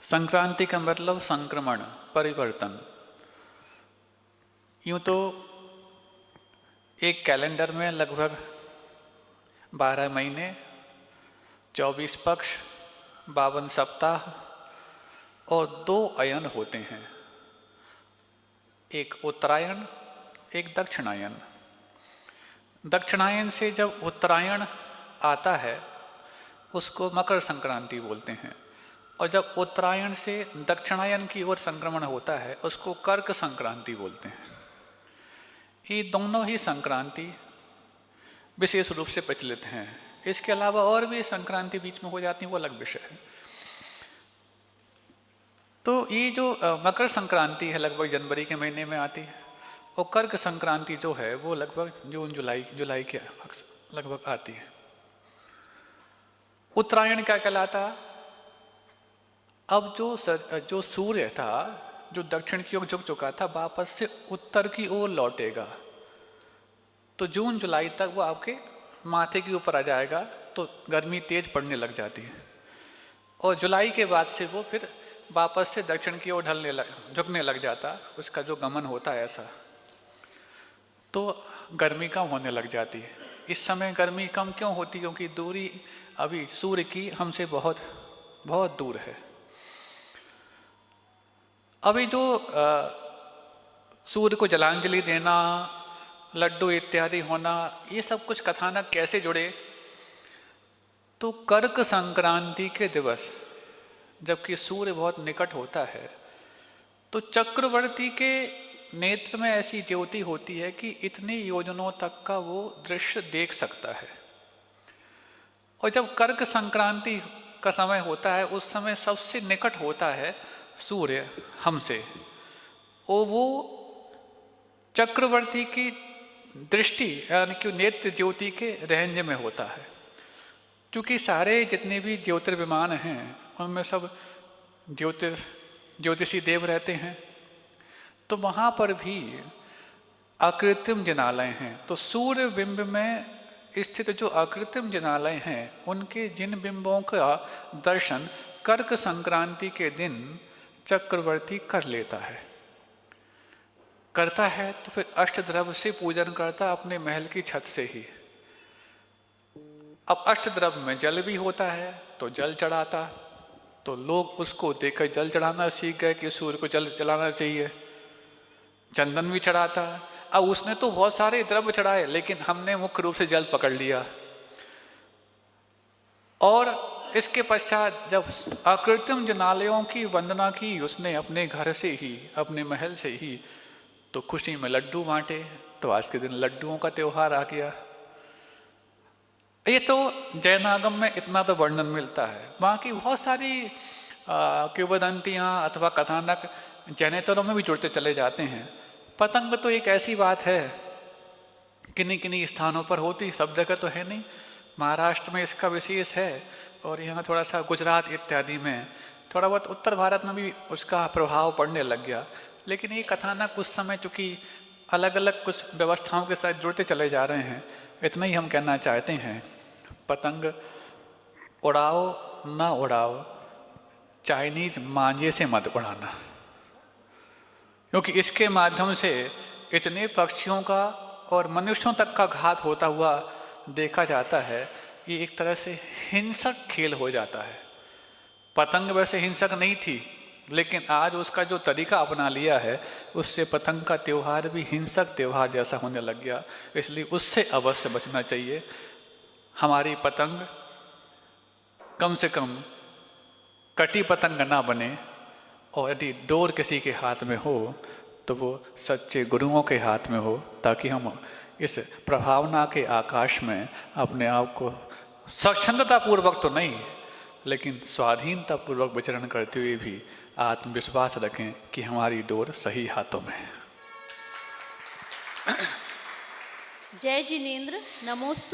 संक्रांति का मतलब संक्रमण, परिवर्तन। यूँ तो एक कैलेंडर में लगभग 12 महीने, 24 पक्ष, 52 सप्ताह और 2 अयन होते हैं, एक उत्तरायण, एक दक्षिणायन। दक्षिणायन से जब उत्तरायण आता है उसको मकर संक्रांति बोलते हैं, और जब उत्तरायण से दक्षिणायन की ओर संक्रमण होता है उसको कर्क संक्रांति बोलते हैं। ये दोनों ही संक्रांति विशेष रूप से प्रचलित हैं। इसके अलावा और भी संक्रांति बीच में हो जाती हैं, वो अलग विषय है। तो ये जो मकर संक्रांति है लगभग जनवरी के महीने में आती है, और कर्क संक्रांति जो है वो लगभग जून जुलाई के लगभग आती है। उत्तरायण क्या कहलाता? अब जो सूर्य था जो दक्षिण की ओर झुक चुका था वापस से उत्तर की ओर लौटेगा, तो जून जुलाई तक वो आपके माथे के ऊपर आ जाएगा, तो गर्मी तेज पड़ने लग जाती है। और जुलाई के बाद से वो फिर वापस से दक्षिण की ओर झुकने लग जाता, उसका जो गमन होता है ऐसा, तो गर्मी कम होने लग जाती है। इस समय गर्मी कम क्यों होती? क्योंकि दूरी अभी सूर्य की हमसे बहुत बहुत दूर है। अभी जो सूर्य को जलांजलि देना, लड्डू इत्यादि होना, ये सब कुछ कथानक कैसे जुड़े? तो कर्क संक्रांति के दिवस जबकि सूर्य बहुत निकट होता है, तो चक्रवर्ती के नेत्र में ऐसी ज्योति होती है कि इतनी योजनों तक का वो दृश्य देख सकता है। और जब कर्क संक्रांति का समय होता है उस समय सबसे निकट होता है सूर्य हमसे, और वो चक्रवर्ती की दृष्टि यानी कि नेत्र ज्योति के रेंज में होता है। क्योंकि सारे जितने भी ज्योतिर्विमान हैं उनमें सब ज्योतिषी देव रहते हैं, तो वहाँ पर भी अकृत्रिम जिनालय हैं। तो सूर्य बिंब में स्थित जो अकृत्रिम जिनालय हैं उनके जिन बिंबों का दर्शन कर्क संक्रांति के दिन चक्रवर्ती कर लेता है, करता है, तो फिर अष्टद्रव्य से पूजन करता अपने महल की छत से ही। अब अष्टद्रव्य में जल भी होता है तो जल चढ़ाता, तो लोग उसको देखकर जल चढ़ाना सीख गए कि सूर्य को जल चढ़ाना चाहिए। चंदन भी चढ़ाता। अब उसने तो बहुत सारे द्रव्य चढ़ाए, लेकिन हमने मुख्य रूप से जल पकड़ लिया। और इसके पश्चात जब अकृत्रिम जिनालयों की वंदना की उसने अपने घर से ही, अपने महल से ही, तो खुशी में लड्डू बांटे, तो आज के दिन लड्डुओं का त्योहार आ गया। ये तो जैनागम में इतना तो वर्णन मिलता है। बाकी बहुत सारी किंवदंतियाँ अथवा कथानक जैनेतरों में भी जुड़ते चले जाते हैं। पतंग तो एक ऐसी बात है, किन्हीं किन्हीं स्थानों पर होती, सब जगह तो है नहीं। महाराष्ट्र में इसका विशेष है, और यहाँ थोड़ा सा गुजरात इत्यादि में, थोड़ा बहुत उत्तर भारत में भी उसका प्रभाव पड़ने लग गया। लेकिन ये कथानक उस समय चूँकि अलग अलग कुछ व्यवस्थाओं के साथ जुड़ते चले जा रहे हैं, इतना ही हम कहना चाहते हैं। पतंग उड़ाओ ना उड़ाओ, चाइनीज मांझे से मत उड़ाना, क्योंकि इसके माध्यम से इतने पक्षियों का और मनुष्यों तक का घात होता हुआ देखा जाता है। ये एक तरह से हिंसक खेल हो जाता है। पतंग वैसे हिंसक नहीं थी, लेकिन आज उसका जो तरीका अपना लिया है उससे पतंग का त्यौहार भी हिंसक त्यौहार जैसा होने लग गया। इसलिए उससे अवश्य बचना चाहिए। हमारी पतंग कम से कम कटी पतंग ना बने, और यदि डोर किसी के हाथ में हो तो वो सच्चे गुरुओं के हाथ में हो, ताकि हम इस प्रभावना के आकाश में अपने आप को स्वच्छंदतापूर्वक तो नहीं, लेकिन स्वाधीनतापूर्वक विचरण करते हुए भी आत्मविश्वास रखें कि हमारी डोर सही हाथों में है। जय जिनेंद्र। नमोस्तु।